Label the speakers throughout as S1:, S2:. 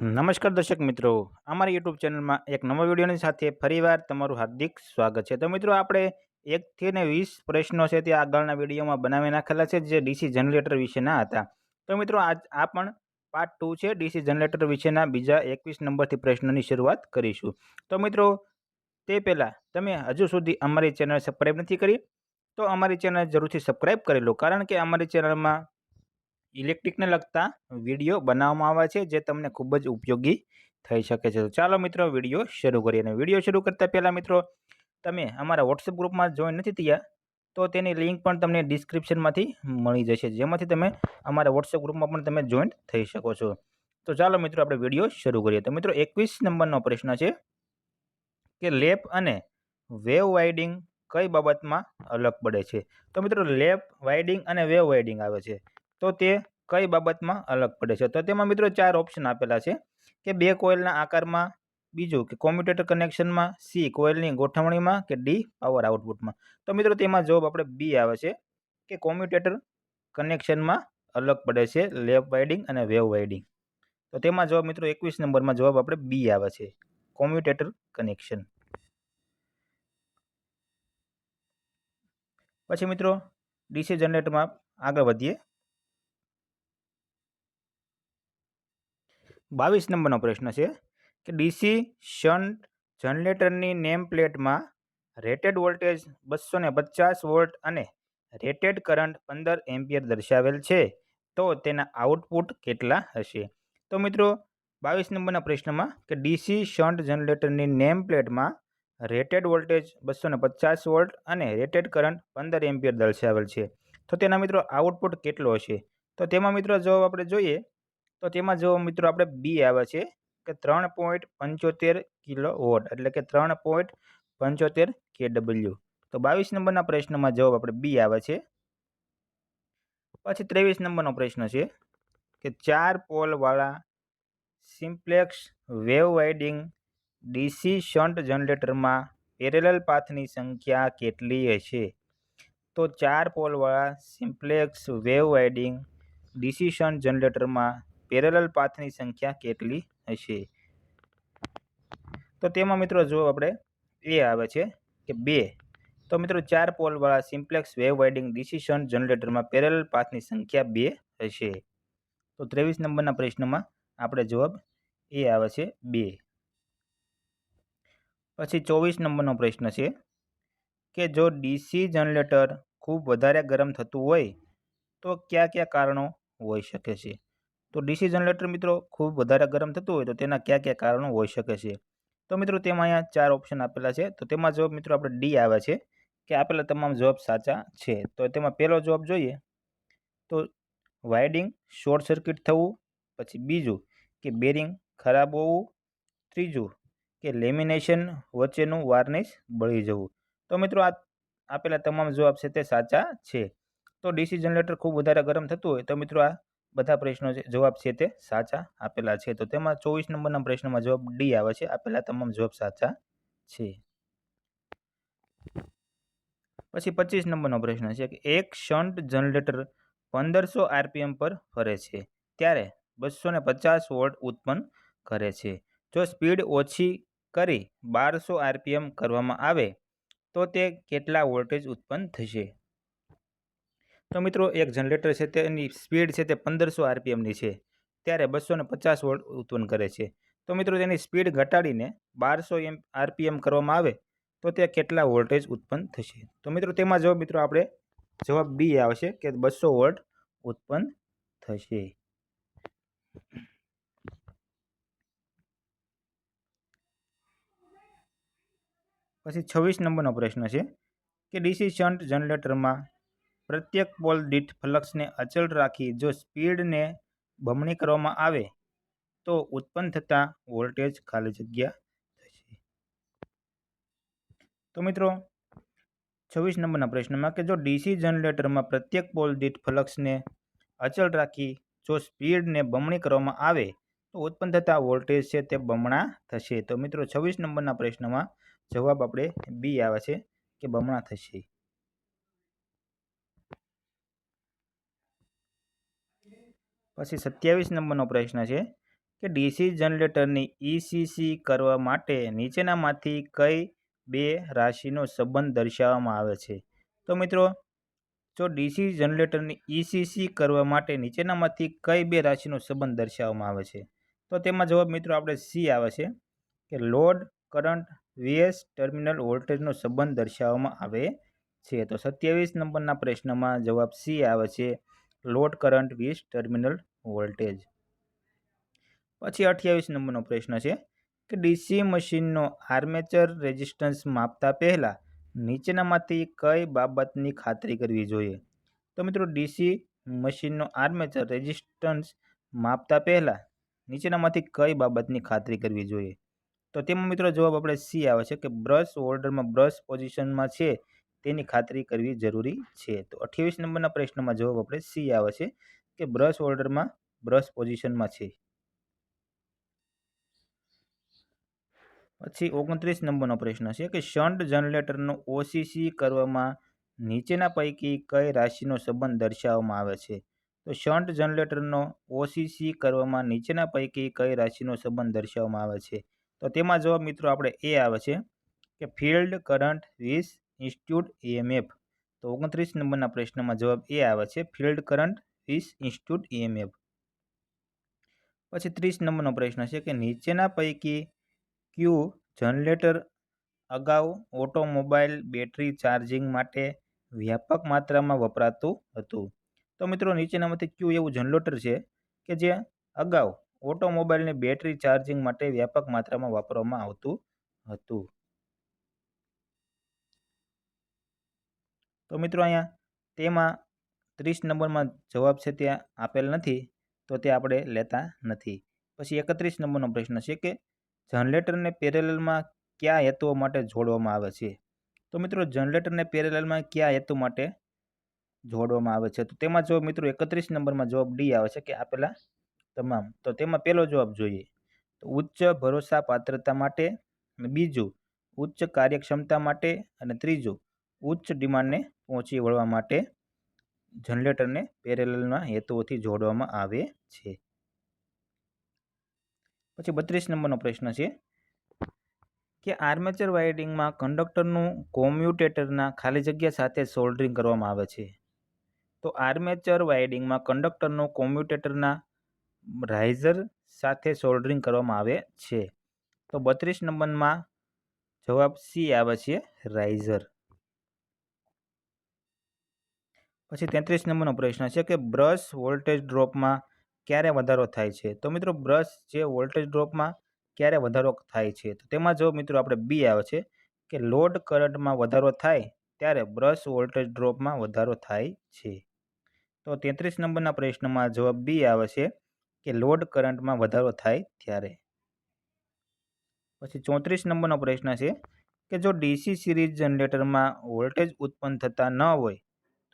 S1: નમસ્કાર દર્શક મિત્રો, અમારી યુટ્યુબ ચેનલમાં એક નવા વિડીયોની સાથે ફરીવાર તમારું હાર્દિક સ્વાગત છે. તો મિત્રો, આપણે 1 થી 20 પ્રશ્નો છે તે આગળના વિડીયોમાં બનાવી નાખેલા છે, જે ડીસી જનરેટર વિશેના હતા. તો મિત્રો, આ પણ પાર્ટ 2 છે. ડીસી જનરેટર વિશેના બીજા 21 નંબરથી પ્રશ્નોની શરૂઆત કરીશું. તો મિત્રો, તે પહેલાં તમે હજુ સુધી અમારી ચેનલ સબસ્ક્રાઈબ નથી કરી તો અમારી ચેનલ જરૂરથી સબસ્ક્રાઈબ કરી લો, કારણ કે અમારી ચેનલમાં ઇલેક્ટ્રિકને લગતા વિડીયો બનાવવામાં આવે છે, જે તમને ખૂબ જ ઉપયોગી થઈ શકે છે. તો ચાલો મિત્રો, વિડીયો શરૂ કરીએ. અને વિડીયો શરૂ કરતા પહેલાં મિત્રો, તમે અમારા વોટ્સએપ ગ્રુપમાં જોઈન નથી થયા તો તેની લિંક પણ તમને ડિસ્ક્રિપ્શનમાંથી મળી જશે, જેમાંથી તમે અમારા વોટ્સએપ ગ્રુપમાં પણ તમે જોઈન થઈ શકો છો. તો ચાલો મિત્રો, આપણે વિડીયો શરૂ કરીએ. તો મિત્રો, 21 નંબરનો પ્રશ્ન છે કે લેપ અને વેવ વાઇડિંગ કઈ બાબતમાં અલગ પડે છે. તો મિત્રો, લેપ વાઇડિંગ અને વેવ વાઇડિંગ આવે છે, તો તે કઈ બાબતમાં અલગ પડે છે. તો તેમાં મિત્રો 4 ઓપ્શન આપેલા છે કે 2 કોઇલના આકારમાં, બીજું કે કોમ્યુટેટર કનેક્શનમાં, સી કોઇલની ગોઠવણીમાં, કે ડી પાવર આઉટપુટમાં. તો મિત્રો, તેમાં જવાબ આપણે બી આવે છે કે કોમ્યુટેટર કનેક્શનમાં અલગ પડે છે લેપ વાઇડિંગ અને વેવ વાઇડિંગ. તો તેમાં જવાબ મિત્રો 21 નંબરમાં જવાબ આપણે બી આવે છે, કોમ્યુટેટર કનેક્શન. પછી મિત્રો, ડીસી જનરેટરમાં આગળ વધીએ. 22 નંબરનો પ્રશ્ન છે કે ડીસી શન્ટ જનરેટરની નેમ પ્લેટમાં રેટેડ વોલ્ટેજ 250 વોલ્ટ અને રેટેડ કરંટ 15 એમ્પિયર દર્શાવેલ છે, તો તેના આઉટપુટ કેટલા હશે. તો મિત્રો, 22 નંબરના પ્રશ્નમાં કે ડીસી શન્ટ જનરેટરની નેમ પ્લેટમાં રેટેડ વોલ્ટેજ 250 વોલ્ટ અને રેટેડ કરંટ 15 એમ્પિયર દર્શાવેલ છે, તો તેના મિત્રો આઉટપુટ કેટલો હશે. તો તેમાં મિત્રો જવાબ આપણે જોઈએ તો તેમાં જો મિત્રો આપણે બી આવે છે કે 3.75 કિલો વોટ, એટલે કે 3.75 કેડબલ્યુ. તો 22 નંબરના પ્રશ્નમાં જવાબ આપણે બી આવે છે. પછી 23 નંબરનો પ્રશ્ન છે કે 4 પોલ વાળા simplex wave winding DC shunt જનરેટરમાં પેરેલલ પાથની સંખ્યા કેટલી હશે. તો 4 પોલ વાળા simplex wave winding DC shunt જનરેટરમાં પેરેલલ પાથની સંખ્યા કેટલી હશે. તો તેમાં મિત્રો જો આપણે એ આવે છે કે 2. તો મિત્રો 4 પોલ વાળા simplex wave winding DC shunt જનરેટરમાં પેરેલલ પાથની સંખ્યા 2 હશે. તો 23 નંબરના પ્રશ્નમાં આપણે જવાબ એ આવે છે 2. પછી 24 નંબરનો પ્રશ્ન છે કે જો ડીસી જનરેટર ખૂબ વધારે ગરમ થતું હોય તો કયા કારણો હોઈ શકે છે. તો ડીસી જનરેટર મિત્રો ખૂબ વધારે ગરમ થતું હોય તો તેના કયા કારણો હોઈ શકે છે. તો મિત્રો, તેમાં અહીંયા 4 ઓપ્શન આપેલા છે. તો તેમાં જવાબ મિત્રો આપણે ડી આવે છે કે આપેલા તમામ જવાબ સાચા છે. તો તેમાં પહેલો જવાબ જોઈએ તો વાઇડિંગ શોર્ટ સર્કિટ થવું, પછી બીજું કે બેરિંગ ખરાબ હોવું, ત્રીજું કે લેમિનેશન વચ્ચેનું વાર્નિશ બળી જવું. તો મિત્રો, આ આપેલા તમામ જવાબ છે તે સાચા છે. તો ડીસી જનરેટર ખૂબ વધારે ગરમ થતું હોય તો મિત્રો આ બધા પ્રશ્નો જવાબ છે તે સાચા આપેલા છે. તો તેમાં 24 નંબરના પ્રશ્નમાં જવાબ ડી આવે છે, આપેલા તમામ જવાબ સાચા છે. પછી 25 નંબરનો પ્રશ્ન છે કે એક શન્ટ જનરેટર 1500 આરપીએમ પર ફરે છે ત્યારે 250 વોલ્ટ ઉત્પન્ન કરે છે. જો સ્પીડ ઓછી કરી 1200 આરપીએમ કરવામાં આવે તો તે કેટલા વોલ્ટેજ ઉત્પન્ન થશે. તો મિત્રો, એક જનરેટર છે તેની સ્પીડ છે તે 1500 આરપીએમની છે, ત્યારે 250 વોલ્ટ ઉત્પન્ન કરે છે. તો મિત્રો, તેની સ્પીડ ઘટાડીને 1200 આરપીએમ કરવામાં આવે તો તે કેટલા વોલ્ટેજ ઉત્પન્ન થશે. તો મિત્રો, તેમાં જવાબ મિત્રો આપણે જવાબ બી આવશે કે 200 વોલ્ટ ઉત્પન્ન થશે. પછી 26 નંબરનો પ્રશ્ન છે કે ડીસી શન્ટ જનરેટરમાં પ્રત્યેક પોલ દીઠ ફ્લક્સને અચળ રાખી જો સ્પીડને બમણી કરવામાં આવે તો ઉત્પન્ન થતા વોલ્ટેજ ખાલી જગ્યા થશે. તો મિત્રો, 26 નંબરના પ્રશ્નમાં કે જો ડીસી જનરેટરમાં પ્રત્યેક પોલ દીઠ ફ્લક્સને અચળ રાખી જો સ્પીડને બમણી કરવામાં આવે તો ઉત્પન્ન થતા વોલ્ટેજ છે તે બમણા થશે. તો મિત્રો, 26 નંબરના પ્રશ્નમાં જવાબ આપણે બી આવે છે કે બમણા થશે. પછી 27 નંબરનો પ્રશ્ન છે કે ડીસી જનરેટરની ઈસીસી કરવા માટે નીચેનામાંથી કઈ બે રાશિનો સંબંધ દર્શાવવામાં આવે છે? તો મિત્રો, જો ડીસી જનરેટરની ઈસીસી કરવા માટે નીચેનામાંથી કઈ બે રાશિનો સંબંધ દર્શાવવામાં આવે છે? તો તેમાં જવાબ મિત્રો આપણે સી આવે છે કે લોડ કરંટ વીએસ ટર્મિનલ વોલ્ટેજનો સંબંધ દર્શાવવામાં આવે છે. તો 27 નંબરના પ્રશ્નમાં જવાબ સી આવે છે, load current VS terminal voltage. પછી 28 નંબરનો પ્રશ્ન છે કે ડીસી મશીનનો આર્મેચર રેઝિસ્ટન્સ માપતા પહેલા નીચેનામાંથી કઈ બાબતની ખાતરી કરવી જોઈએ? તો મિત્રો, ડીસી મશીનનો આર્મેચર રેઝિસ્ટન્સ માપતા પહેલા નીચેનામાંથી કઈ બાબતની ખાતરી કરવી જોઈએ? તો તેમાં મિત્રો જવાબ આપણે સી આવે છે કે બ્રશ હોલ્ડરમાં બ્રશ પોઝિશનમાં છે તેની ખાતરી કરવી જરૂરી છે. તો 28 નંબરના પ્રશ્નમાં જવાબ આપણે સી આવે છે કે બ્રશ હોલ્ડરમાં બ્રશ પોઝિશનમાં છે. પછી 29 નંબરનો પ્રશ્ન છે કે શન્ટ જનરેટરનો ઓસીસી કરવામાં નીચેના પૈકી કઈ રાશિનો સંબંધ દર્શાવવામાં આવે છે? તો શન્ટ જનરેટરનો ઓસીસી કરવામાં નીચેના પૈકી કઈ રાશિનો સંબંધ દર્શાવવામાં આવે છે? તો તેમાં જવાબ મિત્રો આપણે એ આવે છે કે ફિલ્ડ કરંટ વીસ ઇન્સ્ટિટ્યૂટ ઈએમએફ. તો 29 નંબરના પ્રશ્નમાં જવાબ એ આવે છે, ફિલ્ડ કરંટ વીસ ઇન્સ્ટિટ્યૂટ ઈએમએફ. પછી 30 નંબરનો પ્રશ્ન છે કે નીચેના પૈકી ક્યુ જનરેટર અગાઉ ઓટોમોબાઈલ બેટરી ચાર્જિંગ માટે વ્યાપક માત્રામાં વપરાતું હતું? તો મિત્રો, નીચેનામાંથી ક્યુ એવું જનરેટર છે કે જે અગાઉ ઓટોમોબાઈલની બેટરી ચાર્જિંગ માટે વ્યાપક માત્રામાં વાપરવામાં આવતું હતું? તો મિત્રો, અહીંયા તેમાં 30 નંબરમાં જવાબ છે ત્યાં આપેલ નથી, તો તે આપણે લેતા નથી. પછી 31 નંબરનો પ્રશ્ન છે કે જનરેટરને પેરેલલમાં કયા હેતુઓ માટે જોડવામાં આવે છે? તો મિત્રો, જનરેટરને પેરેલલમાં કયા હેતુ માટે જોડવામાં આવે છે? તો તેમાં જવાબ મિત્રો 31 નંબરમાં જવાબ ડી આવે છે કે આપેલા તમામ. તો તેમાં પહેલો જવાબ જોઈએ તો ઉચ્ચ ભરોસા પાત્રતા માટે, બીજું ઉચ્ચ કાર્યક્ષમતા માટે, અને ત્રીજું ઉચ્ચ ડિમાન્ડને પહોંચી વળવા માટે જનરેટરને પેરેલલના હેતુઓથી જોડવામાં આવે છે. પછી 32 નંબરનો પ્રશ્ન છે કે આર્મેચર વાઇન્ડિંગમાં કંડક્ટરનું કોમ્યુટેટરના ખાલી જગ્યા સાથે સોલ્ડરિંગ કરવામાં આવે છે. તો આર્મેચર વાઇન્ડિંગમાં કંડક્ટરનું કોમ્યુટેટરના રાઇઝર સાથે સોલ્ડરિંગ કરવામાં આવે છે. તો 32 નંબરમાં જવાબ સી આવે છે, રાઇઝર. પછી 33 નંબરનો પ્રશ્ન છે કે બ્રશ વોલ્ટેજ ડ્રોપમાં ક્યારે વધારો થાય છે? તો મિત્રો, બ્રશ જે વોલ્ટેજ ડ્રોપમાં ક્યારે વધારો થાય છે? તો તેમાં જવાબ મિત્રો આપણે બી આવે છે કે લોડ કરંટમાં વધારો થાય ત્યારે બ્રશ વોલ્ટેજ ડ્રોપમાં વધારો થાય છે. તો 33 નંબરના પ્રશ્નમાં જવાબ બી આવે છે કે લોડ કરંટમાં વધારો થાય ત્યારે. પછી 34 નંબરનો પ્રશ્ન છે કે જો ડીસી સિરીઝ જનરેટરમાં વોલ્ટેજ ઉત્પન્ન થતા ન હોય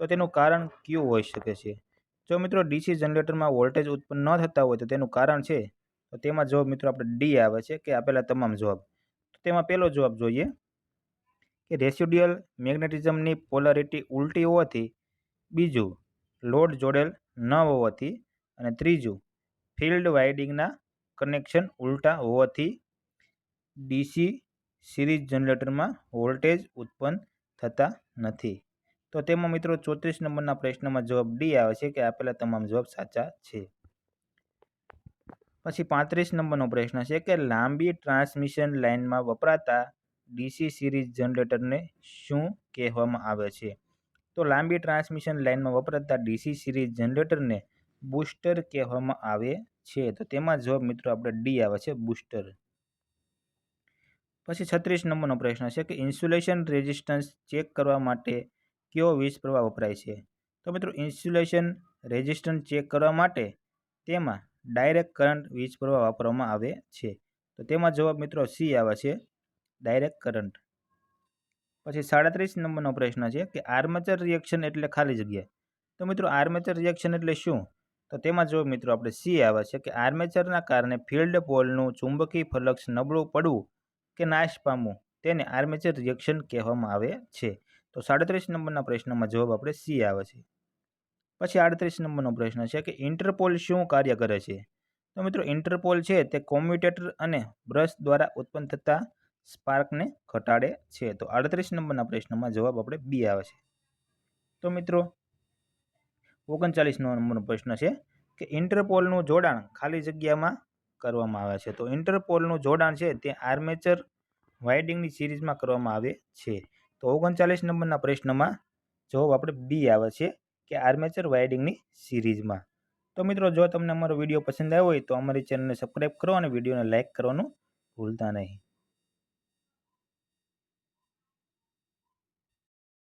S1: તો તેનું કારણ કયું હોઈ શકે છે? જો મિત્રો ડીસી જનરેટરમાં વોલ્ટેજ ઉત્પન્ન ન થતા હોય તો તેનું કારણ છે, તો તેમાં જવાબ મિત્રો આપણે ડી આવે છે કે આપેલા તમામ જવાબ. તો તેમાં પહેલો જવાબ જોઈએ કે રેસિડ્યુઅલ મેગ્નેટિઝમની પોલારિટી ઉલટી હોવાથી, બીજું લોડ જોડેલ ન હોવાથી, અને ત્રીજું ફિલ્ડ વાઇન્ડિંગના કનેક્શન ઉલટા હોવાથી ડીસી સિરીઝ જનરેટરમાં વોલ્ટેજ ઉત્પન્ન થતા નથી. તો તેમાં મિત્રો 34 નંબરના પ્રશ્નમાં જવાબ ડી આવે છે કે આપેલા તમામ જવાબ સાચા છે. પછી 35 નંબરનો પ્રશ્ન છે કે લાંબી ટ્રાન્સમિશન લાઇનમાં વપરાતા ડીસી સિરીઝ જનરેટરને શું કહેવામાં આવે છે? તો લાંબી ટ્રાન્સમિશન લાઇનમાં વપરાતા ડીસી સિરીઝ જનરેટરને બૂસ્ટર કહેવામાં આવે છે. તો તેમાં જવાબ મિત્રો આપણે ડી આવે છે, બૂસ્ટર. પછી 36 નંબરનો પ્રશ્ન છે કે ઇન્સ્યુલેશન રેઝિસ્ટન્સ ચેક કરવા માટે કયો વીજ પ્રવાહ વપરાય છે? તો મિત્રો, ઇન્સ્યુલેશન રેઝિસ્ટન્સ ચેક કરવા માટે તેમાં ડાયરેક્ટ કરંટ વીજ પ્રવાહ વાપરવામાં આવે છે. તો તેમાં જવાબ મિત્રો સી આવે છે, ડાયરેક્ટ કરંટ. પછી 37 નંબરનો પ્રશ્ન છે કે આર્મેચર રિએક્શન એટલે ખાલી જગ્યા. તો મિત્રો, આર્મેચર રિએક્શન એટલે શું? તો તેમાં જવાબ મિત્રો આપણે સી આવે છે કે આર્મેચરના કારણે ફિલ્ડ પોલનું ચુંબકીય ફ્લક્સ નબળું પડવું કે નાશ પામવું તેને આર્મેચર રિએક્શન કહેવામાં આવે છે. તો 37 નંબરના પ્રશ્નમાં જવાબ આપણે સી આવે છે. પછી 38 નંબરનો પ્રશ્ન છે કે ઇન્ટરપોલ શું કાર્ય કરે છે? તો મિત્રો ઇન્ટરપોલ છે તે કોમ્યુટેટર અને બ્રશ દ્વારા ઉત્પન્ન થતા સ્પાર્કને ઘટાડે છે. તો 38 નંબરના પ્રશ્નમાં જવાબ આપણે બી આવે છે. તો મિત્રો 39 નંબરનો પ્રશ્ન છે કે ઇન્ટરપોલનું જોડાણ ખાલી જગ્યામાં કરવામાં આવે છે. તો ઇન્ટરપોલનું જોડાણ છે તે આર્મેચર વાઇન્ડિંગની સિરીઝમાં કરવામાં આવે છે. તો 39 નંબરના પ્રશ્નમાં જવાબ આપણે બી આવે છે કે આર્મેચર વાઇન્ડિંગની સિરીઝમાં. તો મિત્રો જો તમને અમારો વિડીયો પસંદ આવ્યો હોય તો અમારી ચેનલને સબસ્ક્રાઈબ કરો અને વિડીયોને લાઇક કરવાનું ભૂલતા નહીં.